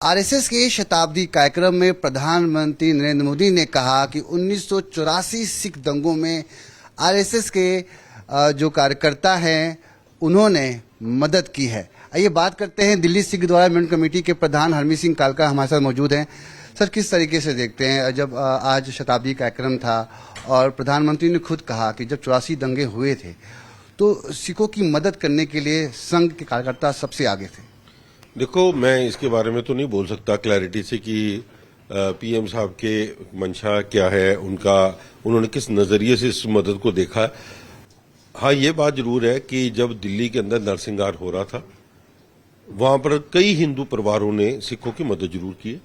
RSS के शताब्दी कार्यक्रम में प्रधानमंत्री नरेंद्र मोदी ने कहा कि 1984 सिख दंगों में आरएसएस के जो कार्यकर्ता हैं उन्होंने मदद की है। आइए बात करते हैं दिल्ली सिख द्वारा मेंट कमेटी के प्रधान हरमीत सिंह कालका हमारे साथ मौजूद हैं। सर, किस तरीके से देखते हैं जब आज शताब्दी कार्यक्रम था और प्रधानमंत्री ने खुद कहा कि जब 84 दंगे हुए थे तो सिखों की मदद करने के लिए संघ के कार्यकर्ता सबसे आगे थे। देखो, मैं इसके बारे में तो नहीं बोल सकता क्लैरिटी से कि पीएम साहब के मंशा क्या है, उन्होंने किस नजरिए से इस मदद को देखा है। हाँ, ये बात जरूर है कि जब दिल्ली के अंदर नरसंहार हो रहा था वहां पर कई हिंदू परिवारों ने सिखों की मदद जरूर की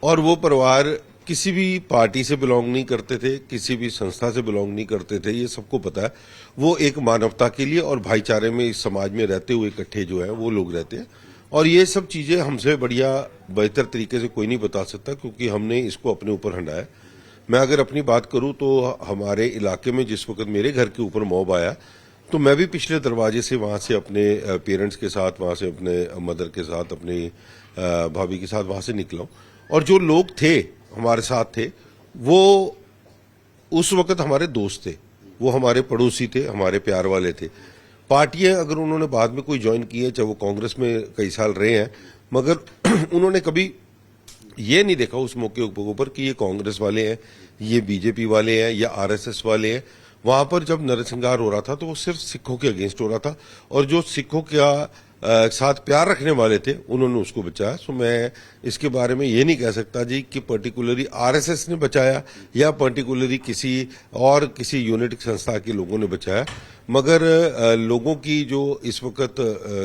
और वो परिवार किसी भी पार्टी से बिलोंग नहीं करते थे, किसी भी संस्था से बिलोंग नहीं करते थे, ये सबको पता है। वो एक मानवता के लिए और भाईचारे में इस समाज में रहते हुए इकट्ठे जो है वो लोग रहते हैं और ये सब चीजें हमसे बढ़िया बेहतर तरीके से कोई नहीं बता सकता क्योंकि हमने इसको अपने ऊपर हंडाया। मैं अगर अपनी बात करूं तो हमारे इलाके में जिस वक्त मेरे घर के ऊपर मॉब आया तो मैं भी पिछले दरवाजे से वहां से अपने पेरेंट्स के साथ, वहां से अपने मदर के साथ, अपनी भाभी के साथ वहां से निकला और जो लोग थे हमारे साथ थे वो उस वक्त हमारे दोस्त थे, वो हमारे पड़ोसी थे, हमारे प्यार वाले थे। पार्टियां अगर उन्होंने बाद में कोई ज्वाइन की है, चाहे वो कांग्रेस में कई साल रहे हैं, मगर उन्होंने कभी ये नहीं देखा उस मौके के ऊपर कि ये कांग्रेस वाले हैं, ये बीजेपी वाले हैं या आरएसएस वाले हैं। वहां पर जब नरसंहार हो रहा था तो वो सिर्फ सिखों के अगेंस्ट हो रहा था और जो सिखों का साथ प्यार रखने वाले थे उन्होंने उसको बचाया। सो मैं इसके बारे में ये नहीं कह सकता जी कि पर्टिकुलरली आरएसएस ने बचाया या पर्टिकुलरली किसी यूनिट संस्था के लोगों ने बचाया, मगर लोगों की जो इस वक्त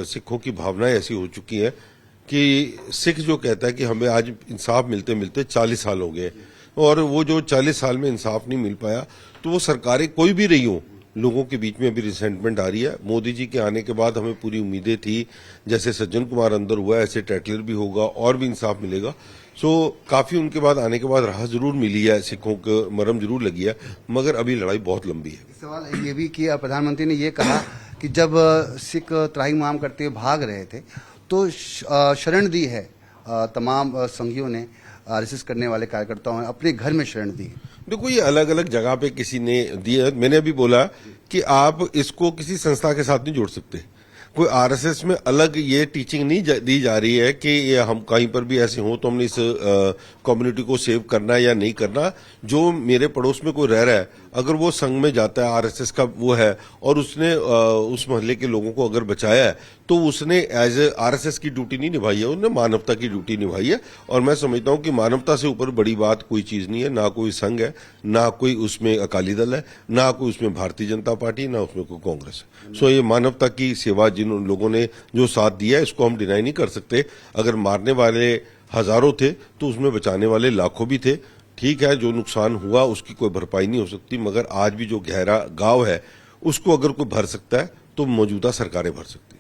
सिखों की भावनाएं ऐसी हो चुकी हैं कि सिख जो कहता है कि हमें आज इंसाफ मिलते मिलते 40 साल हो गए और वो जो 40 साल में इंसाफ नहीं मिल पाया तो वो सरकारें कोई भी रही हो, लोगों के बीच में अभी रिसेंटमेंट आ रही है। मोदी जी के आने के बाद हमें पूरी उम्मीदें थी, जैसे सज्जन कुमार अंदर हुआ ऐसे टैटलर भी होगा और भी इंसाफ मिलेगा। सो काफी उनके बाद आने के बाद राहत जरूर मिली है, सिखों को मरहम जरूर लगी है, मगर अभी लड़ाई बहुत लंबी है। सवाल ये भी किया, प्रधानमंत्री ने ये कहा कि जब सिख त्राही माम करते हुए भाग रहे थे तो शरण दी है तमाम संघियों ने, आरएसएस करने वाले कार्यकर्ताओं ने अपने घर में शरण दी। देखो, ये अलग अलग जगह पे किसी ने दी है। मैंने अभी बोला कि आप इसको किसी संस्था के साथ नहीं जोड़ सकते। कोई आरएसएस में अलग ये टीचिंग नहीं दी जा रही है कि ये हम कहीं पर भी ऐसे हो तो हमने इस कम्युनिटी को सेव करना है या नहीं करना। जो मेरे पड़ोस में कोई रह रहा है, अगर वो संघ में जाता है, आरएसएस का वो है और उसने उस मोहल्ले के लोगों को अगर बचाया है तो उसने एज ए आरएसएस की ड्यूटी नहीं निभाई है, उसने मानवता की ड्यूटी निभाई है। और मैं समझता हूं कि मानवता से ऊपर बड़ी बात कोई चीज नहीं है। ना कोई संघ है, ना कोई उसमें अकाली दल है, ना कोई उसमें भारतीय जनता पार्टी, ना उसमें कोई कांग्रेस है। सो ये मानवता की सेवा जिन लोगों ने जो साथ दिया है इसको हम डिनाई नहीं कर सकते। अगर मारने वाले हजारों थे तो उसमें बचाने वाले लाखों भी थे। ठीक है, जो नुकसान हुआ उसकी कोई भरपाई नहीं हो सकती, मगर आज भी जो गहरा गांव है उसको अगर कोई भर सकता है तो मौजूदा सरकारें भर सकती है।